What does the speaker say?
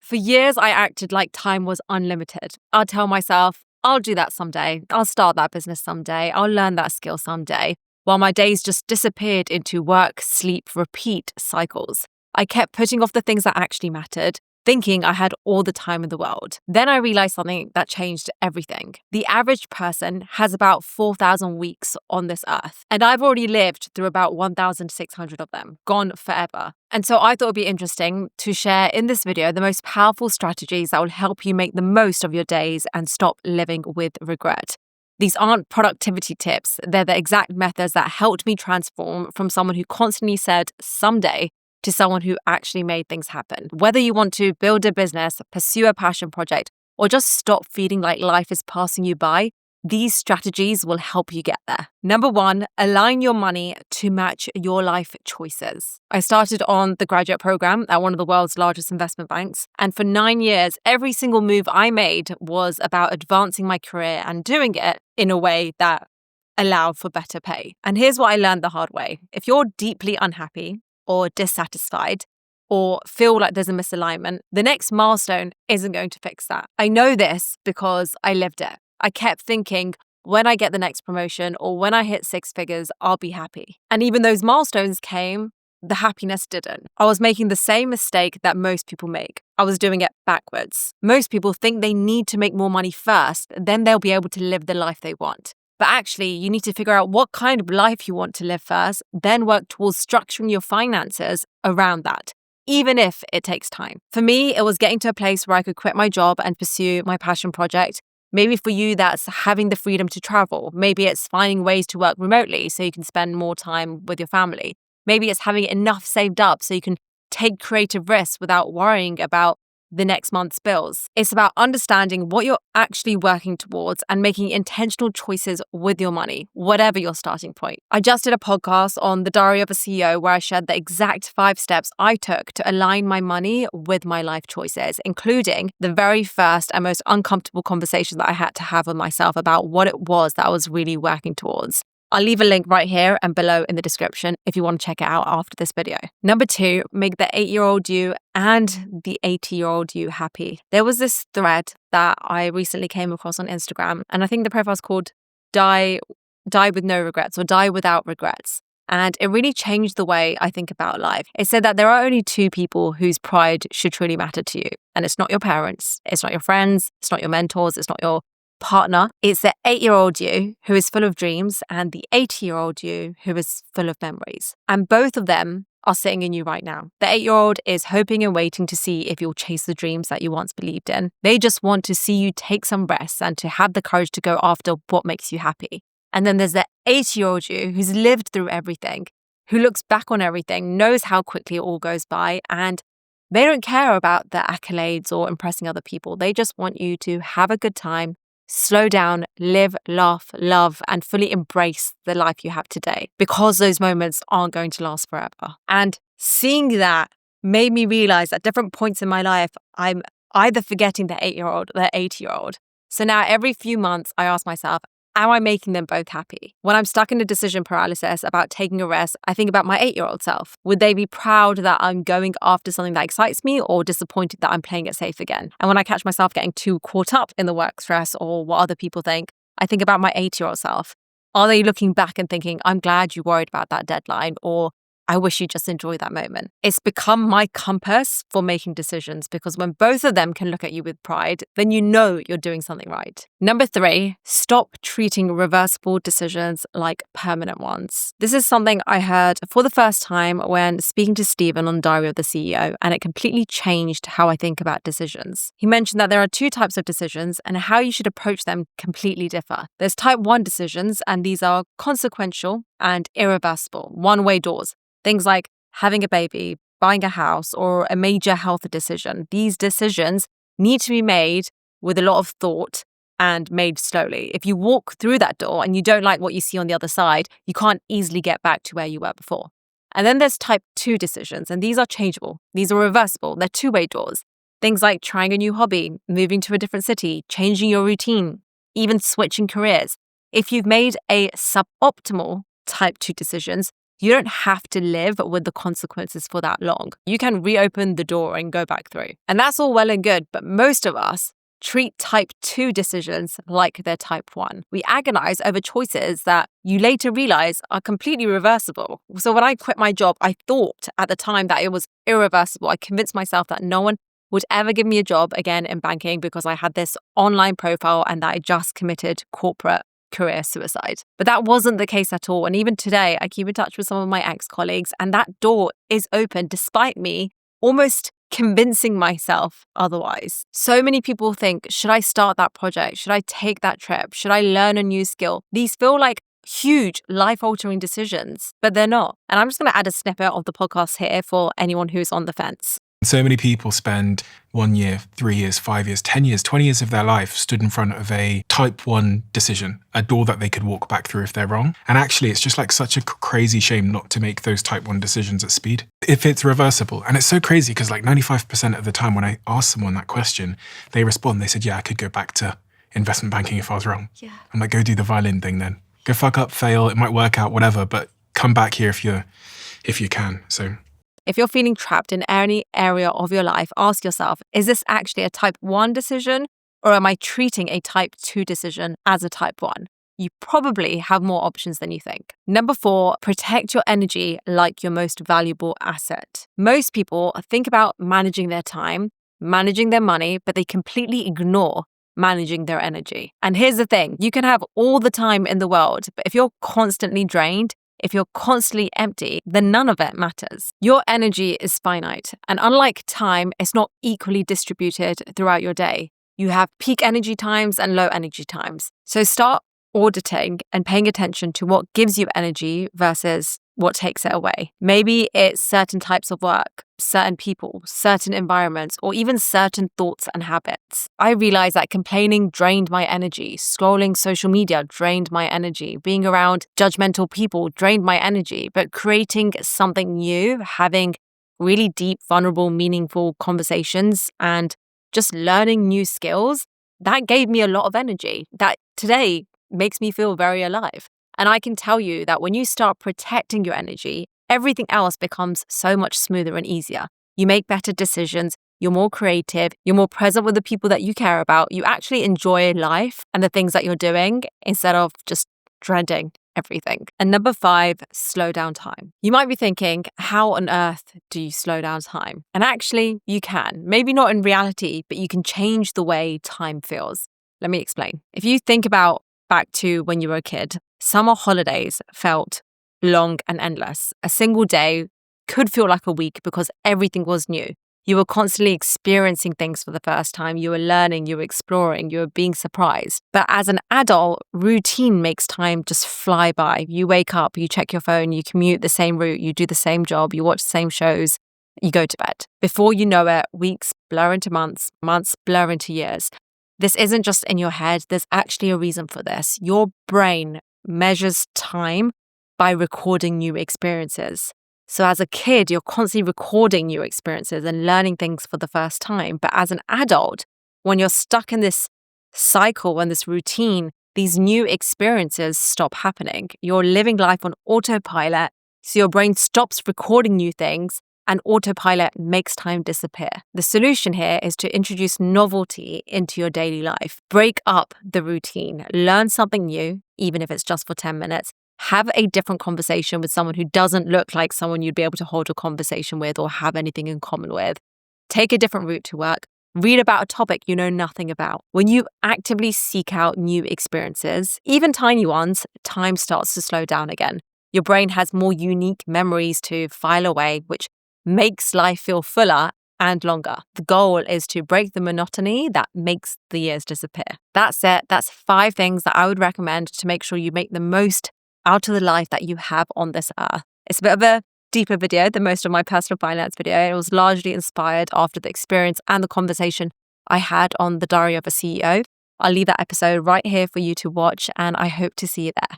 For years, I acted like time was unlimited. I'd tell myself, I'll do that someday. I'll start that business someday. I'll learn that skill someday. While my days just disappeared into work, sleep, repeat cycles. I kept putting off the things that actually mattered, thinking I had all the time in the world. Then I realized something that changed everything. The average person has about 4,000 weeks on this earth, and I've already lived through about 1,600 of them, gone forever. And so I thought it'd be interesting to share in this video the most powerful strategies that will help you make the most of your days and stop living with regret. These aren't productivity tips. They're the exact methods that helped me transform from someone who constantly said someday to someone who actually made things happen. Whether you want to build a business, pursue a passion project, or just stop feeling like life is passing you by, these strategies will help you get there. Number 1, align your money to match your life choices. I started on the graduate program at one of the world's largest investment banks, and for 9 years, every single move I made was about advancing my career and doing it in a way that allowed for better pay. And here's what I learned the hard way. If you're deeply unhappy or dissatisfied, or feel like there's a misalignment, the next milestone isn't going to fix that. I know this because I lived it. I kept thinking, when I get the next promotion or when I hit 6 figures, I'll be happy. And even those milestones came, the happiness didn't. I was making the same mistake that most people make. I was doing it backwards. Most people think they need to make more money first, then they'll be able to live the life they want. But actually, you need to figure out what kind of life you want to live first, then work towards structuring your finances around that, even if it takes time. For me, it was getting to a place where I could quit my job and pursue my passion project. Maybe for you, that's having the freedom to travel. Maybe it's finding ways to work remotely so you can spend more time with your family. Maybe it's having enough saved up so you can take creative risks without worrying about the next month's bills. It's about understanding what you're actually working towards and making intentional choices with your money, whatever your starting point. I just did a podcast on the Diary of a CEO where I shared the exact 5 steps I took to align my money with my life choices, including the very first and most uncomfortable conversation that I had to have with myself about what it was that I was really working towards. I'll leave a link right here and below in the description if you want to check it out after this video. Number 2, make the 8-year-old you and the 80-year-old you happy. There was this thread that I recently came across on Instagram, and I think the profile's called Die with No Regrets or Die Without Regrets. And it really changed the way I think about life. It said that there are only 2 people whose pride should truly matter to you. And it's not your parents, it's not your friends, it's not your mentors, it's not your partner. It's the 8-year-old you who is full of dreams and the 80-year-old you who is full of memories. And both of them are sitting in you right now. The 8-year-old is hoping and waiting to see if you'll chase the dreams that you once believed in. They just want to see you take some rest and to have the courage to go after what makes you happy. And then there's the 80-year-old you who's lived through everything, who looks back on everything, knows how quickly it all goes by, and they don't care about the accolades or impressing other people. They just want you to have a good time, slow down, live, laugh, love, and fully embrace the life you have today, because those moments aren't going to last forever. And seeing that made me realize at different points in my life, I'm either forgetting the 8-year-old or the 80-year-old. So now every few months, I ask myself, am I making them both happy? When I'm stuck in a decision paralysis about taking a rest, I think about my 8-year-old self. Would they be proud that I'm going after something that excites me, or disappointed that I'm playing it safe again? And when I catch myself getting too caught up in the work stress or what other people think, I think about my 8-year-old self. Are they looking back and thinking, I'm glad you worried about that deadline, or I wish you just enjoyed that moment? It's become my compass for making decisions, because when both of them can look at you with pride, then you know you're doing something right. Number 3, stop treating reversible decisions like permanent ones. This is something I heard for the first time when speaking to Stephen on Diary of the CEO, and it completely changed how I think about decisions. He mentioned that there are 2 types of decisions and how you should approach them completely differ. There's type 1 decisions, and these are consequential and irreversible, one-way doors. Things like having a baby, buying a house, or a major health decision. These decisions need to be made with a lot of thought and made slowly. If you walk through that door and you don't like what you see on the other side, you can't easily get back to where you were before. And then there's type 2 decisions, and these are changeable. These are reversible. They're 2-way doors. Things like trying a new hobby, moving to a different city, changing your routine, even switching careers. If you've made a suboptimal type 2 decisions, You don't have to live with the consequences for that long. You can reopen the door and go back through. And that's all well and good, but most of us treat type 2 decisions like they're type 1. We agonize over choices that you later realize are completely reversible. So when I quit my job, I thought at the time that it was irreversible. I convinced myself that no one would ever give me a job again in banking because I had this online profile and that I just committed corporate career suicide. But that wasn't the case at all. And even today, I keep in touch with some of my ex-colleagues, and that door is open despite me almost convincing myself otherwise. So many people think, should I start that project? Should I take that trip? Should I learn a new skill? These feel like huge life-altering decisions, but they're not. And I'm just going to add a snippet of the podcast here for anyone who's on the fence. So many people spend 1 year, 3 years, 5 years, 10 years, 20 years of their life stood in front of a type 1 decision, a door that they could walk back through if they're wrong. And actually, it's just like such a crazy shame not to make those type 1 decisions at speed if it's reversible. And it's so crazy because like 95% of the time when I ask someone that question, they respond, they said, yeah, I could go back to investment banking if I was wrong. Yeah. I'm like, go do the violin thing then. Go fuck up, fail, it might work out, whatever, but come back here if you can. So if you're feeling trapped in any area of your life, ask yourself, is this actually a type 1 decision or am I treating a type 2 decision as a type 1? You probably have more options than you think. Number 4, protect your energy like your most valuable asset. Most people think about managing their time, managing their money, but they completely ignore managing their energy. And here's the thing, you can have all the time in the world, but if you're constantly drained, if you're constantly empty, then none of it matters. Your energy is finite. And unlike time, it's not equally distributed throughout your day. You have peak energy times and low energy times. So start auditing and paying attention to what gives you energy versus what takes it away. Maybe it's certain types of work, certain people, certain environments, or even certain thoughts and habits. I realized that complaining drained my energy, scrolling social media drained my energy, being around judgmental people drained my energy, but creating something new, having really deep, vulnerable, meaningful conversations and just learning new skills, that gave me a lot of energy that today makes me feel very alive. And I can tell you that when you start protecting your energy, everything else becomes so much smoother and easier. You make better decisions, you're more creative, you're more present with the people that you care about, you actually enjoy life and the things that you're doing instead of just dreading everything. And number 5, slow down time. You might be thinking, how on earth do you slow down time? And actually, you can. Maybe not in reality, but you can change the way time feels. Let me explain. If you think about back to when you were a kid, summer holidays felt long and endless. A single day could feel like a week because everything was new. You were constantly experiencing things for the first time. You were learning, you were exploring, you were being surprised. But as an adult, routine makes time just fly by. You wake up, you check your phone, you commute the same route, you do the same job, you watch the same shows, you go to bed. Before you know it, weeks blur into months, months blur into years. This isn't just in your head, there's actually a reason for this. Your brain measures time by recording new experiences. So as a kid, you're constantly recording new experiences and learning things for the first time. But as an adult, when you're stuck in this cycle and this routine, these new experiences stop happening. You're living life on autopilot, so your brain stops recording new things and autopilot makes time disappear. The solution here is to introduce novelty into your daily life. Break up the routine. Learn something new, even if it's just for 10 minutes. Have a different conversation with someone who doesn't look like someone you'd be able to hold a conversation with or have anything in common with. Take a different route to work. Read about a topic you know nothing about. When you actively seek out new experiences, even tiny ones, time starts to slow down again. Your brain has more unique memories to file away, which makes life feel fuller and longer. The goal is to break the monotony that makes the years disappear. That's it. That's 5 things that I would recommend to make sure you make the most out of the life that you have on this earth. It's a bit of a deeper video than most of my personal finance video. It was largely inspired after the experience and the conversation I had on the Diary of a CEO. I'll leave that episode right here for you to watch, and I hope to see you there.